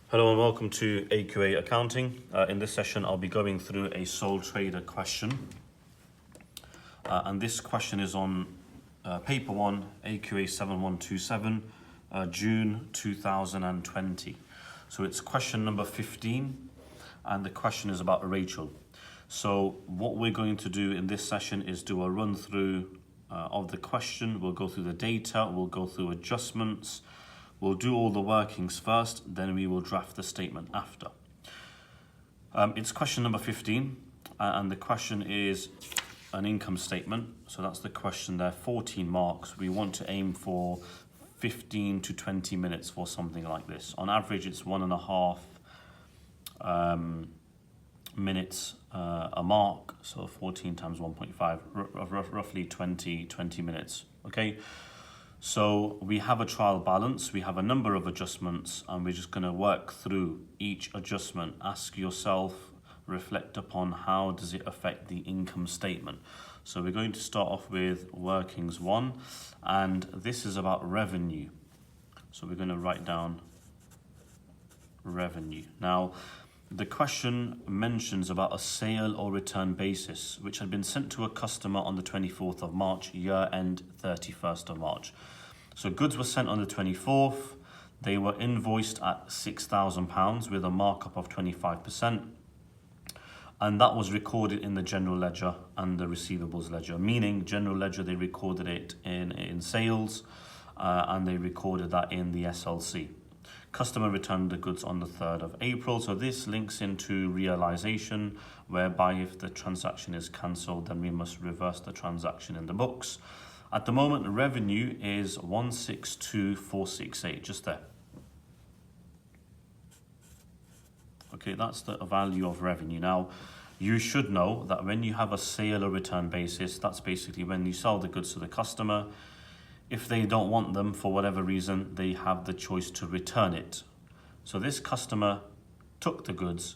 Hello and welcome to AQA Accounting. In this session, I'll be going through a sole trader question. And this question is on paper 1, AQA 7127, June 2020. So it's question number 15, and the question is about Rachel. So what we're going to do in this session is do a run through of the question. We'll go through the data, we'll go through adjustments, we'll do all the workings first, then we will draft the statement after. It's question number 15, and the question is an income statement. So that's the question there, 14 marks. We want to aim for 15 to 20 minutes for something like this. On average, it's 1.5 minutes a mark, so 14 times 1.5, roughly 20 minutes, okay? So we have a trial balance, we have a number of adjustments, and we're just going to work through each adjustment. Ask yourself, reflect upon how does it affect the income statement. So we're going to start off with workings 1, and this is about revenue. So we're going to write down revenue. Now, the question mentions about a sale or return basis, which had been sent to a customer on the 24th of March, year end 31st of March. So goods were sent on the 24th. They were invoiced at £6,000 with a markup of 25%. And that was recorded in the general ledger and the receivables ledger, meaning general ledger, they recorded it in sales and they recorded that in the SLC. Customer returned the goods on the 3rd of April. So this links into realization, whereby if the transaction is cancelled, then we must reverse the transaction in the books. At the moment, the revenue is 162,468, just there. Okay, that's the value of revenue. Now, you should know that when you have a sale or return basis, that's basically when you sell the goods to the customer. If they don't want them for whatever reason, they have the choice to return it. So this customer took the goods,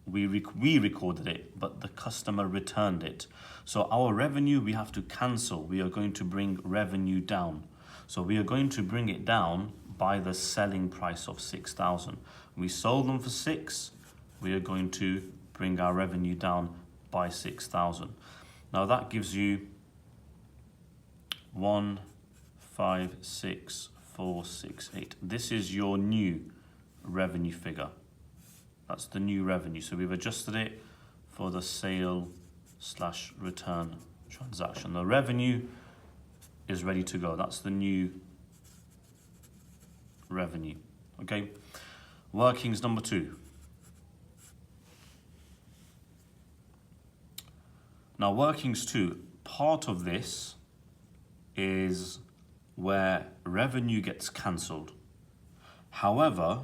we recorded it, but the customer returned it. So our revenue, we have to cancel. We are going to bring revenue down. So we are going to bring it down by the selling price of 6,000. We sold them for 6. We are going to bring our revenue down by 6,000. Now that gives you 156,468. This is your new revenue figure. That's the new revenue. So we've adjusted it for the sale/return transaction. The revenue is ready to go. That's the new revenue. Okay. Workings number 2. Now workings 2, part of this is where revenue gets cancelled. However,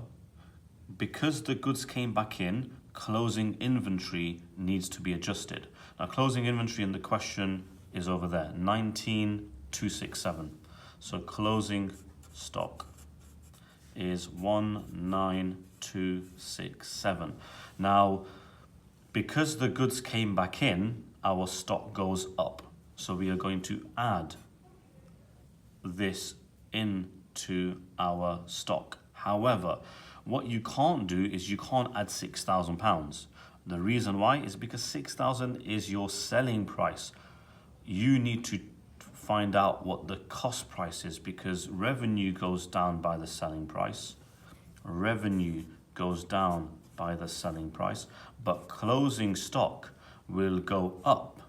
because the goods came back in, closing inventory needs to be adjusted. Now closing inventory in the question is over there, 19,267. So closing stock is 19,267. Now, because the goods came back in, our stock goes up. So we are going to add this into our stock. However, what you can't do is you can't add £6,000. The reason why is because 6,000 is your selling price. You need to find out what the cost price is, because revenue goes down by the selling price. Revenue goes down by the selling price, but closing stock will go up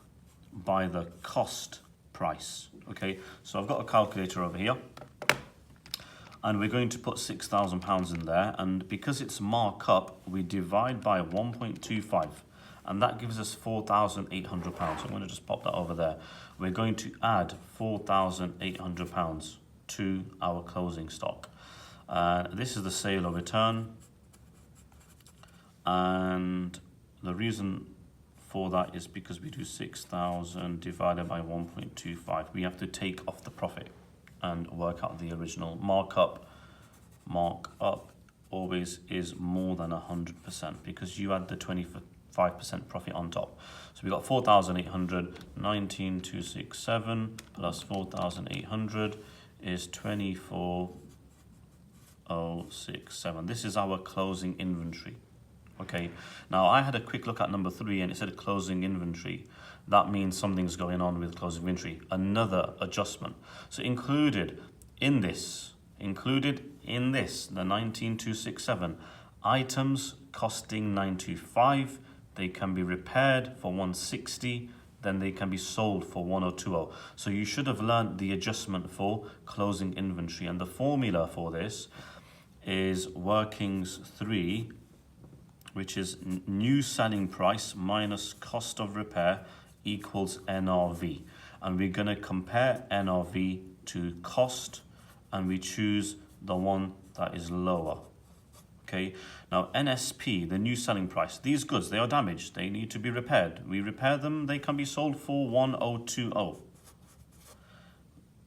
by the cost price. Okay, so I've got a calculator over here, and we're going to put £6,000 in there, and because it's markup, we divide by 1.25, and that gives us £4,800. I'm going to just pop that over there. We're going to add £4,800 to our closing stock. This is the sale or return, and the reason for that is because we do 6,000 divided by 1.25. We have to take off the profit and work out the original markup. Markup always is more than 100% because you add the 25% profit on top. So we got 4,800, 19,267 plus 4,800 is 24 067. This is our closing inventory. Okay, now I had a quick look at number 3 and it said closing inventory. That means something's going on with closing inventory. Another adjustment. So included in this, the 19267, items costing 925, they can be repaired for 160, then they can be sold for 1020. So you should have learned the adjustment for closing inventory. And the formula for this is workings 3, which is new selling price minus cost of repair equals NRV. And we're going to compare NRV to cost, and we choose the one that is lower. Okay, now NSP, the new selling price, these goods, they are damaged, they need to be repaired. We repair them, they can be sold for 1020.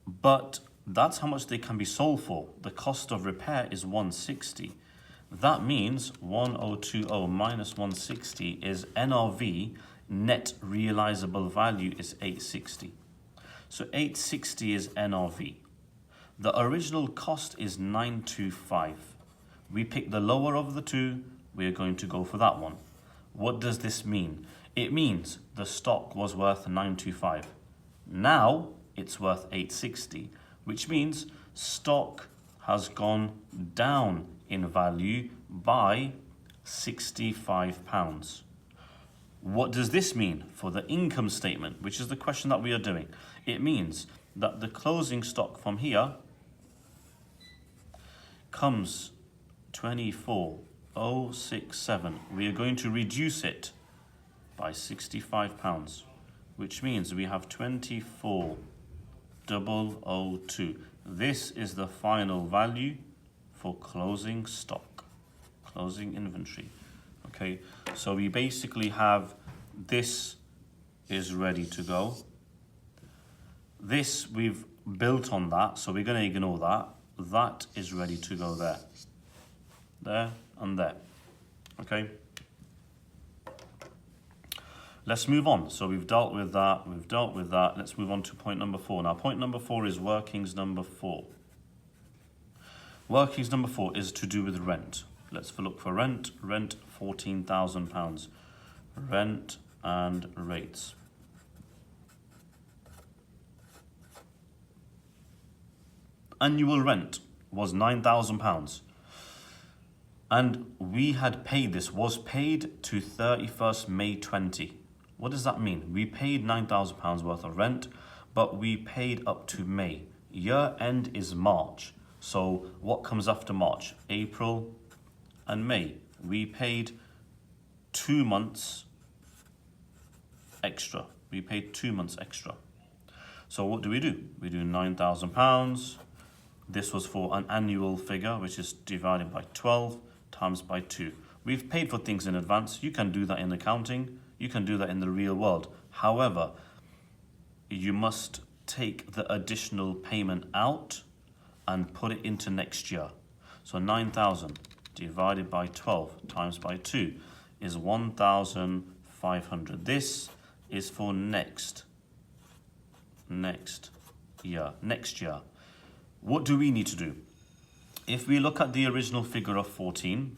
But that's how much they can be sold for. The cost of repair is 160. That means 1020 minus 160 is NRV, net realizable value is 860. So 860 is NRV. The original cost is 925. We pick the lower of the two, we're going to go for that one. What does this mean? It means the stock was worth 925. Now it's worth 860, which means stock has gone down in value by £65. What does this mean for the income statement, which is the question that we are doing? It means that the closing stock from here comes 24,067. We are going to reduce it by £65, which means we have 24,002. This is the final value for closing stock, closing inventory. Okay, so we basically have this is ready to go. This we've built on that, so we're going to ignore that. That is ready to go there. There and there. Okay. Let's move on. So we've dealt with that, Let's move on to point number 4. Now, point number 4 is workings number 4. Workings number 4 is to do with rent. Let's look for rent. Rent, £14,000. Rent and rates. Annual rent was £9,000. And we had paid, this was paid to 31st May 20. What does that mean? We paid £9,000 worth of rent, but we paid up to May. Year end is March. So what comes after March? April and May. We paid 2 months extra. We paid 2 months extra. So what do? We do £9,000. This was for an annual figure, which is divided by 12 times by 2. We've paid for things in advance. You can do that in accounting. You can do that in the real world. However, you must take the additional payment out and put it into next year. So 9,000 divided by 12 times by 2 is 1,500. This is for next year. What do we need to do? If we look at the original figure of 14,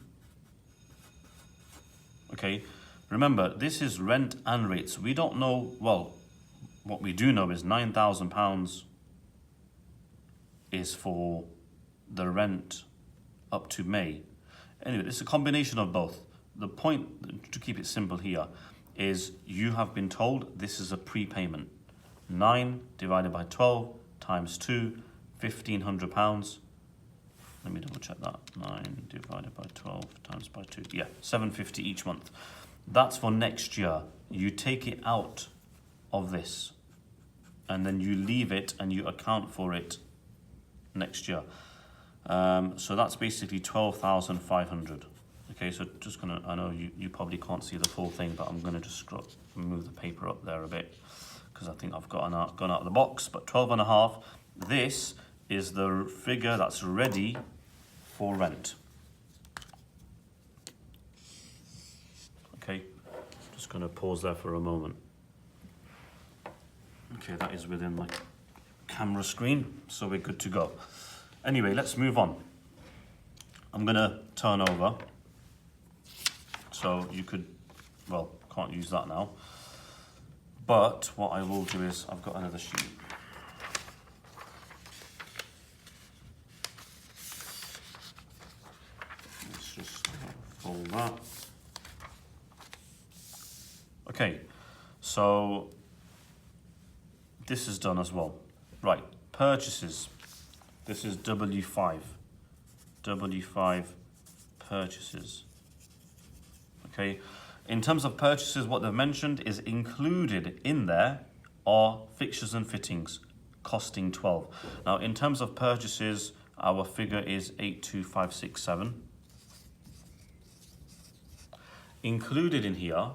okay, remember, this is rent and rates. We don't know, well, what we do know is £9,000 is for the rent up to May. Anyway, it's a combination of both. The point, to keep it simple here, is you have been told this is a prepayment. 9 divided by 12 times 2, £1,500. Let me double check that. 9 divided by 12 times by 2. Yeah, £750 each month. That's for next year. You take it out of this and then you leave it and you account for it next year. So that's basically 12,500. Okay, so just gonna, I know you probably can't see the full thing, but I'm gonna just move the paper up there a bit because I think I've gone out of the box. But 12.5. This is the figure that's ready for rent. Okay, just going to pause there for a moment. Okay, that is within my camera screen, so we're good to go. Anyway, let's move on. I'm gonna turn over. So you could, well, can't use that now. But what I will do is, I've got another sheet. Let's just fold that. Okay, so this is done as well. Right, purchases. This is W5. W5 purchases. Okay, in terms of purchases, what they've mentioned is included in there are fixtures and fittings costing 12. Now, in terms of purchases, our figure is 82567. Included in here,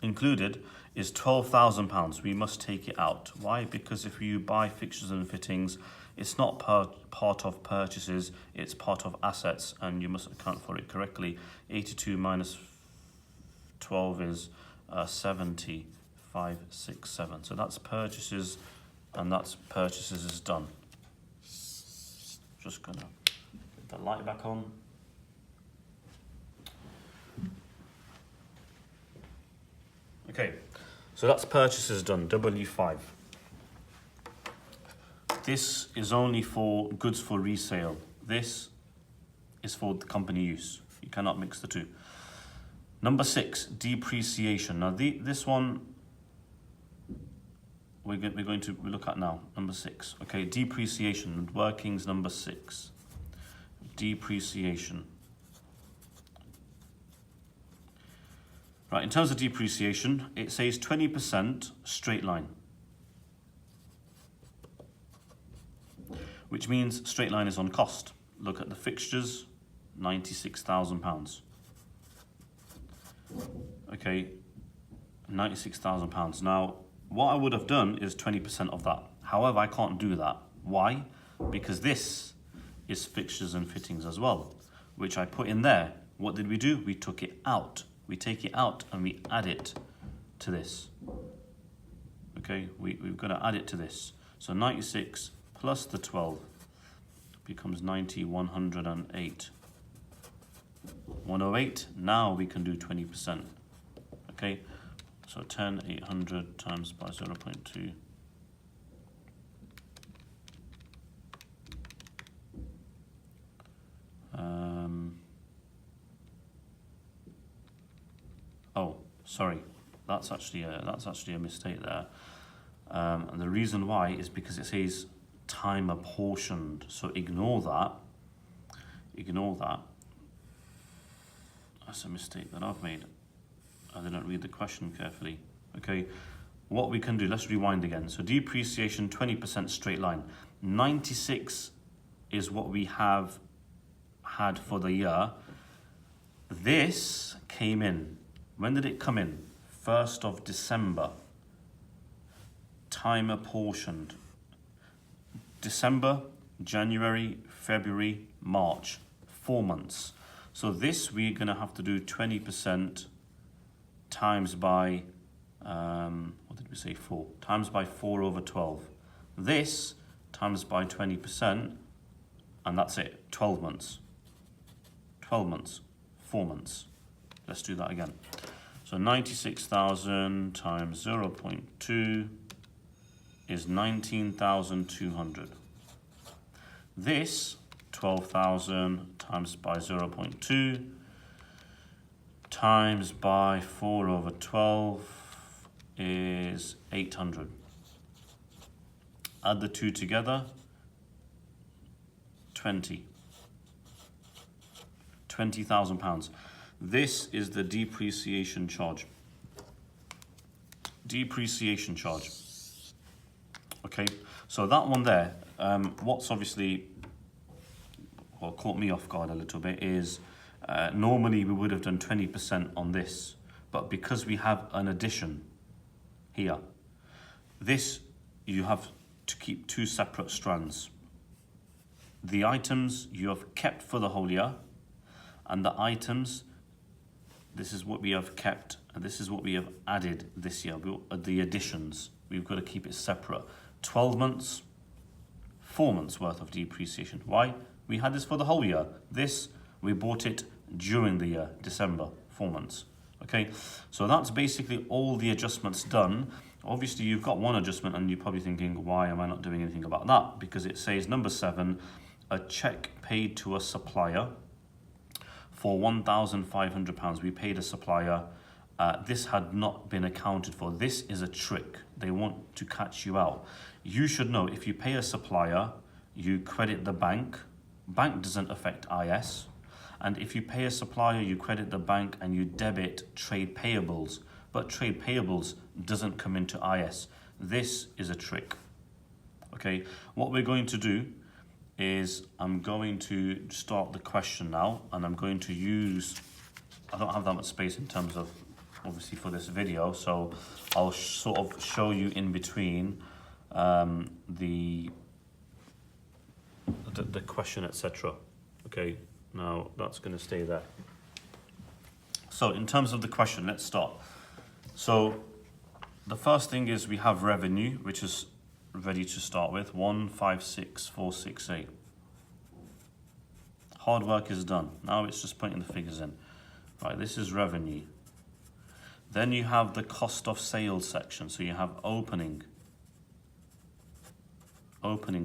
included is £12,000. We must take it out. Why? Because if you buy fixtures and fittings, it's not part of purchases, it's part of assets, and you must account for it correctly. 82 minus 12 is 70,567. So that's purchases, and that's purchases is done. Just gonna get the light back on. Okay, so that's purchases done, W5. This is only for goods for resale. This is for the company use. You cannot mix the two. Number 6, depreciation. Now this one we're going to look at now. Number 6. Okay, depreciation, workings number 6. Depreciation. Right, in terms of depreciation, it says 20% straight line. Which means straight line is on cost. Look at the fixtures, £96,000. Okay, £96,000. Now, what I would have done is 20% of that. However, I can't do that. Why? Because this is fixtures and fittings as well, which I put in there. What did we do? We took it out. We take it out and we add it to this. Okay, we've got to add it to this. So 96 plus the 12 becomes 90, 108. 108, now we can do 20%. Okay, so 10, 800 times by 0.2. Oh, sorry, that's actually a mistake there. And the reason why is because it says time apportioned. So ignore that. Ignore that. That's a mistake that I've made. I didn't read the question carefully. Okay, what we can do, let's rewind again. So depreciation, 20% straight line. 96 is what we have had for the year. This came in. When did it come in? 1st of December. Time apportioned. December, January, February, March. 4 months. So this we're going to have to do 20% times by, what did we say, 4? Times by 4 over 12. This times by 20%, and that's it, 12 months. 12 months, 4 months. Let's do that again. So 96,000 times 0.2 is 19,200. This 12,000 times by 0.2 times by 4 over 12 is 800. Add the two together, 20,000 pounds. This is the depreciation charge. Depreciation charge. Okay, so that one there, what's obviously, well, caught me off guard a little bit is normally we would have done 20% on this, but because we have an addition here, this you have to keep two separate strands. The items you have kept for the whole year, and the items, this is what we have kept, and this is what we have added this year. The additions, we've got to keep it separate. 12 months, 4 months worth of depreciation. Why? We had this for the whole year. This, we bought it during the year, December, 4 months. Okay, so that's basically all the adjustments done. Obviously, you've got one adjustment and you're probably thinking, why am I not doing anything about that? Because it says number 7, a cheque paid to a supplier for £1,500. We paid a supplier. This had not been accounted for. This is a trick. They want to catch you out. You should know, if you pay a supplier, you credit the bank. Bank doesn't affect IS. And if you pay a supplier, you credit the bank and you debit trade payables. But trade payables doesn't come into IS. This is a trick. Okay, what we're going to do is I'm going to start the question now, and I'm going to use, I don't have that much space in terms of, obviously, for this video, so I'll sort of show you in between the question, etc. Okay, now that's going to stay there. So in terms of the question, let's start. So the first thing is we have revenue, which is ready to start with, 156,468. Hard work is done. Now it's just putting the figures in. Right, this is revenue. Then you have the cost of sales section. So you have opening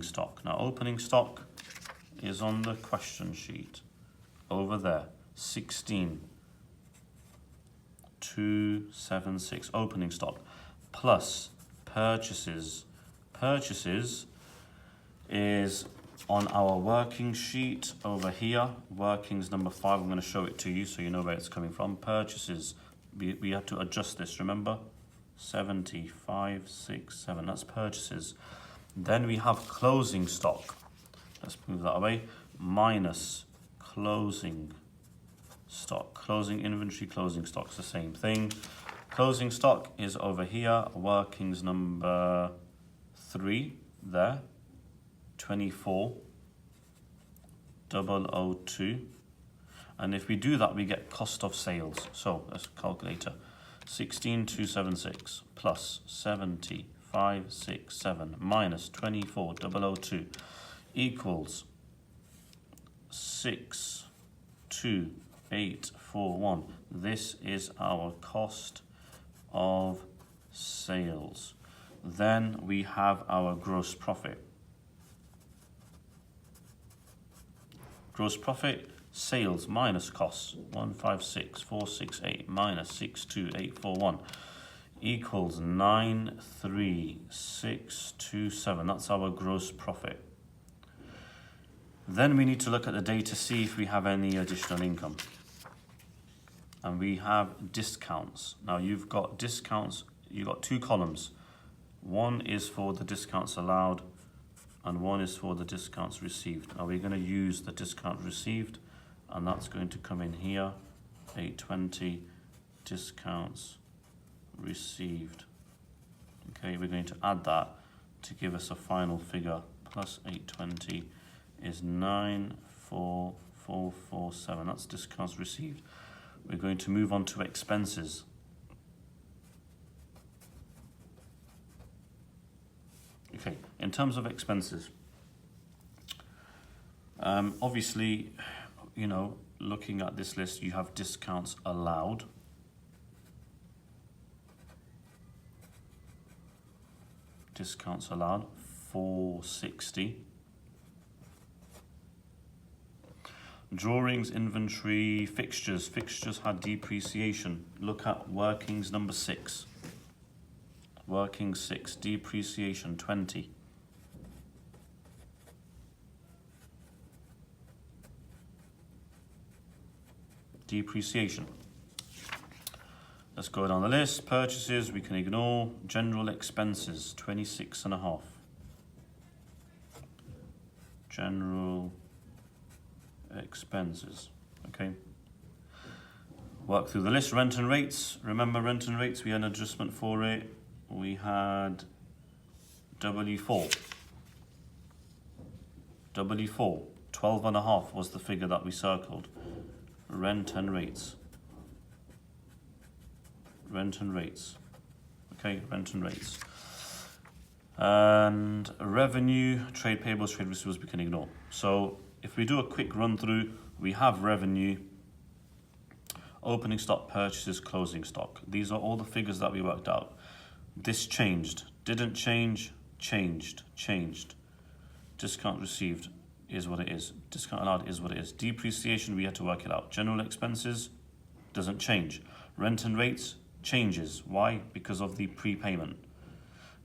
stock. Now opening stock is on the question sheet over there, 16,276 opening stock plus purchases. Purchases is on our working sheet over here. Workings number 5. I'm going to show it to you so you know where it's coming from. Purchases, we have to adjust this, remember? 7567, that's purchases. Then we have closing stock. Let's move that away. Minus closing stock. Closing inventory, closing stock's the same thing. Closing stock is over here. Workings number 3 there. 24,002. And if we do that, we get cost of sales. So let's calculator. 16,276 plus 70,567 minus 24,002 equals 62841. This is our cost of sales. Then we have our gross profit. Gross profit, sales minus costs, 156,468 minus 62841 equals 93627. That's our gross profit. Then we need to look at the data to see if we have any additional income. And we have discounts. Now you've got discounts, you've got 2 columns. One is for the discounts allowed and one is for the discounts received. Now we're going to use the discount received, and that's going to come in here, 820 discounts received. Okay, we're going to add that to give us a final figure. Plus 820 is 94447. That's discounts received. We're going to move on to expenses. Okay, in terms of expenses, obviously, you know, looking at this list, you have discounts allowed. Discounts allowed, 460. Drawings, inventory, fixtures. Fixtures had depreciation. Look at workings number 6. Working 6, depreciation 20. Depreciation. Let's go down the list. Purchases, we can ignore. General expenses, 26.5. General expenses, okay. Work through the list. Rent and rates. Remember rent and rates, we had an adjustment for it. We had W4. 12.5 was the figure that we circled. Rent and rates. Rent and rates. Okay, rent and rates. And revenue, trade payables, trade receivables we can ignore. So if we do a quick run through, we have revenue, opening stock, purchases, closing stock. These are all the figures that we worked out. This changed, didn't change, changed, changed. Discount received is what it is. Discount allowed is what it is. Depreciation, we had to work it out. General expenses doesn't change. Rent and rates changes. Why? Because of the prepayment.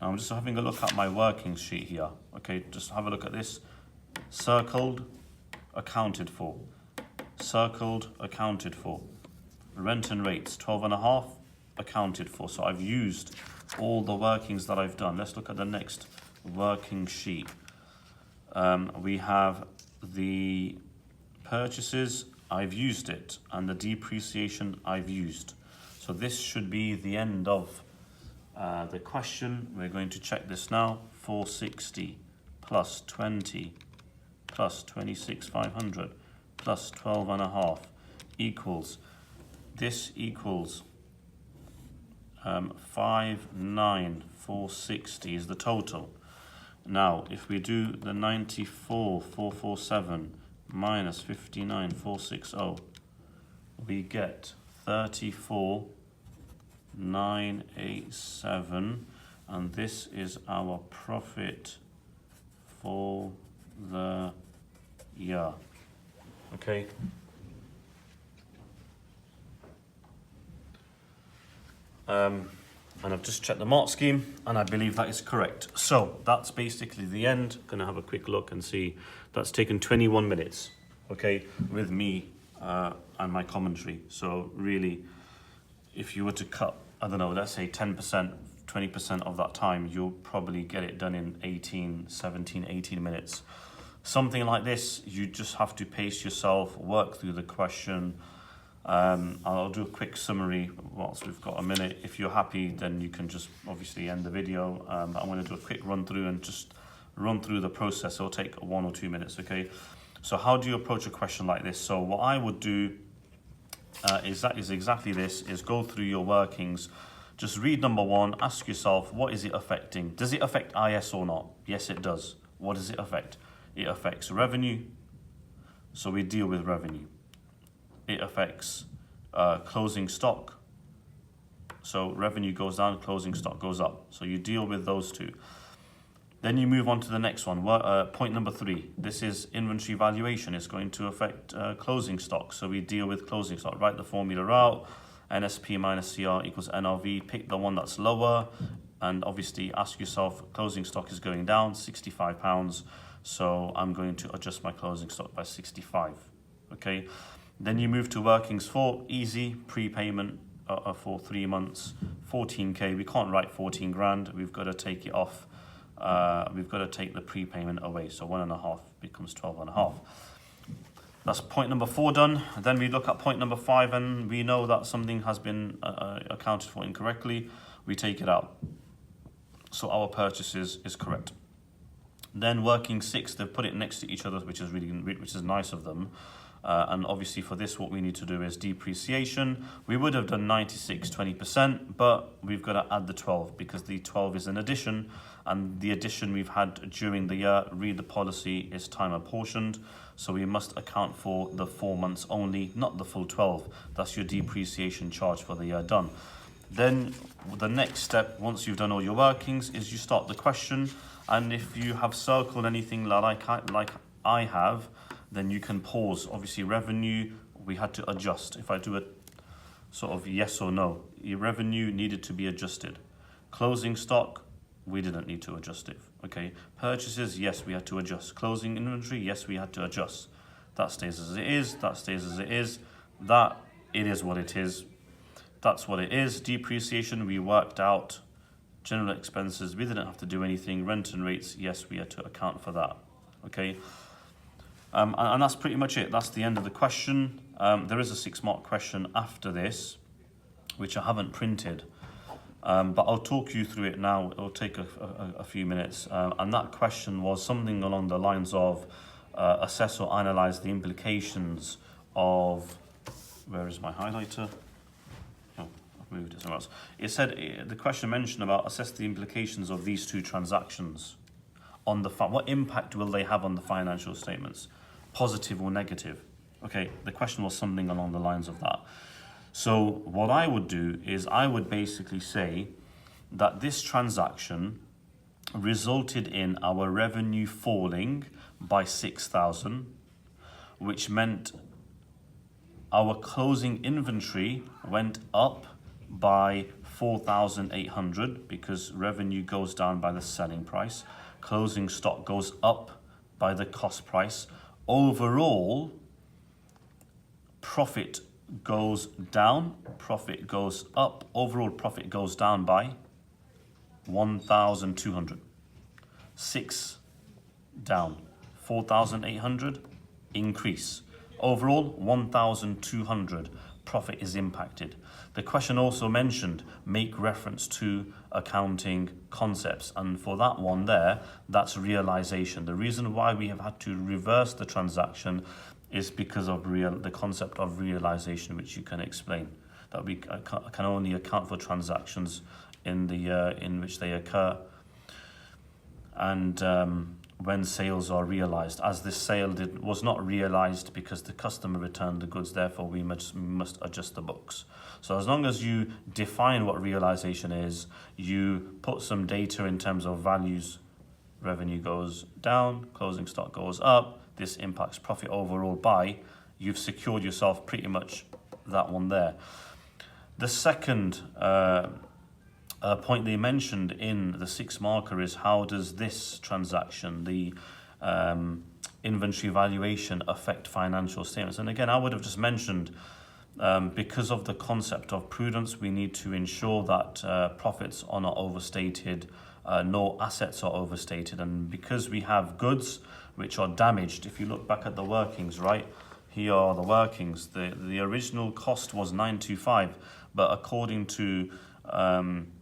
Now I'm just having a look at my working sheet here. Okay, just have a look at this. Circled, accounted for. Circled, accounted for. Rent and rates, 12.5, accounted for. So I've used all the workings that I've done. Let's look at the next working sheet. We have the purchases, I've used it, and the depreciation I've used. So this should be the end of the question. We're going to check this now. 460 plus 20 plus 26,500 plus 12.5 equals, this equals 59,460 is the total. Now, if we do the 94,447 minus 59,460, we get 34,987, and this is our profit for the year. Okay. And I've just checked the mark scheme, and I believe that is correct. So that's basically the end. Gonna have a quick look and see. That's taken 21 minutes, okay, with me and my commentary. So really, if you were to cut, I don't know, let's say 10%, 20% of that time, you'll probably get it done in 17, 18 minutes. Something like this, you just have to pace yourself, work through the question. I'll do a quick summary whilst we've got a minute. If you're happy, then you can just obviously end the video. But I'm going to do a quick run through and just run through the process. It'll take 1 or 2 minutes, okay? So how do you approach a question like this? So what I would do is exactly this, is go through your workings. Just read number 1, ask yourself, what is it affecting? Does it affect IS or not? Yes, it does. What does it affect? It affects revenue, so we deal with revenue. It affects closing stock, so revenue goes down, closing stock goes up. So you deal with those two. Then you move on to the next one. Point number 3. This is inventory valuation. It's going to affect closing stock, so we deal with closing stock. Write the formula out. NSP minus CR equals NRV. Pick the one that's lower, and obviously ask yourself, closing stock is going down, £65. So I'm going to adjust my closing stock by 65. Okay. Then you move to workings 4, easy, prepayment for 3 months, 14k. We can't write 14 grand. We've got to take it off. We've got to take the prepayment away. So 1.5 becomes 12.5. That's point number 4 done. Then we look at point number 5, and we know that something has been accounted for incorrectly. We take it out. So our purchases is correct. Then working 6, they've put it next to each other, which is nice of them. And obviously for this, what we need to do is depreciation. We would have done 96, 20%, but we've got to add the 12 because the 12 is an addition, and the addition we've had during the year, read the policy, is time apportioned. So we must account for the 4 months only, not the full 12. That's your depreciation charge for the year done. Then the next step, once you've done all your workings, is you start the question. And if you have circled anything like I have, then you can pause. Obviously revenue, we had to adjust. If I do a sort of yes or no, your revenue needed to be adjusted. Closing stock, we didn't need to adjust it. Okay, purchases, yes, we had to adjust. Closing inventory, yes, we had to adjust. That stays as it is, that stays as it is. That, it is what it is. That's what it is. Depreciation, we worked out. General expenses, we didn't have to do anything. Rent and rates, yes, we had to account for that. Okay. And that's pretty much it. That's the end of the question. There is a 6-mark question after this, which I haven't printed, but I'll talk you through it now. It'll take a few minutes. And that question was something along the lines of assess or analyze the implications of, where is my highlighter? Oh, I've moved it somewhere else. It said, the question mentioned about assess the implications of these 2 transactions on the, what impact will they have on the financial statements? positive or negative? Okay, the question was something along the lines of that. So what I would do is I would basically say that this transaction resulted in our revenue falling by 6,000, which meant our closing inventory went up by 4,800 because revenue goes down by the selling price. Closing stock goes up by the cost price. Overall, profit goes down, profit goes up. Overall profit goes down by 1,200. 6 down, 4,800 increase. Overall, 1,200 profit is impacted. The question also mentioned make reference to accounting concepts, and for that one there, that's realization. The reason why we have had to reverse the transaction is because of the concept of realization, which you can explain. That we can only account for transactions in the in which they occur, and when sales are realized. As this sale was not realized because the customer returned the goods, therefore we must adjust the books. So as long as you define what realization is, you put some data in terms of values, revenue goes down, closing stock goes up, this impacts profit overall by, you've secured yourself pretty much that one there. The second point they mentioned in the 6 marker is how does this transaction, the inventory valuation, affect financial statements? And again, I would have just mentioned because of the concept of prudence, we need to ensure that profits are not overstated, no assets are overstated, and because we have goods which are damaged, if you look back at the workings, right, here are the workings. The original cost was 925, but according to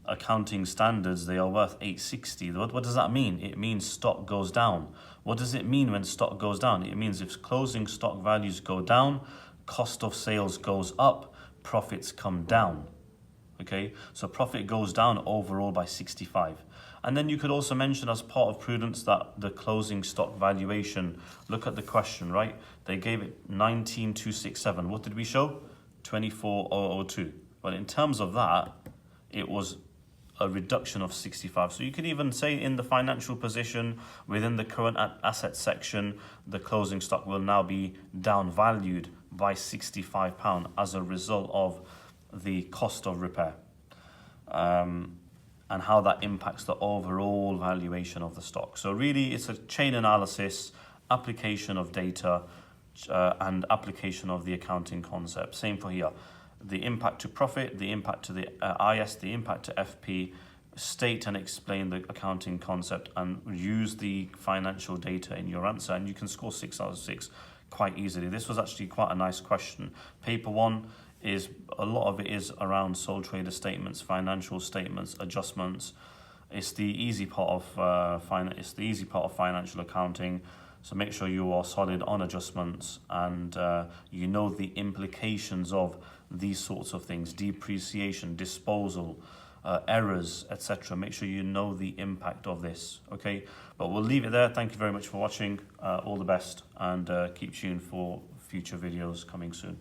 accounting standards, they are worth 860. What does that mean? It means stock goes down. What does it mean when stock goes down? It means if closing stock values go down, cost of sales goes up, profits come down. Okay, so profit goes down overall by 65. And then you could also mention as part of prudence that the closing stock valuation, look at the question, right? They gave it 19,267. What did we show? 24,002. Well, in terms of that, it was a reduction of 65. So you could even say in the financial position within the current asset section, the closing stock will now be down valued by £65 as a result of the cost of repair, and how that impacts the overall valuation of the stock. So really it's a chain analysis, application of data, and application of the accounting concept. Same for here. The impact to profit, the impact to the IS, the impact to FP, state and explain the accounting concept, and use the financial data in your answer, and you can score 6 out of 6 quite easily. This was actually quite a nice question. Paper 1 is, a lot of it is around sole trader statements, financial statements, adjustments. It's the easy part of financial accounting. So make sure you are solid on adjustments, and you know the implications of these sorts of things: depreciation, disposal, errors, etc. Make sure you know the impact of this. Okay, but we'll leave it there. Thank you very much for watching. All the best, and keep tuned for future videos coming soon.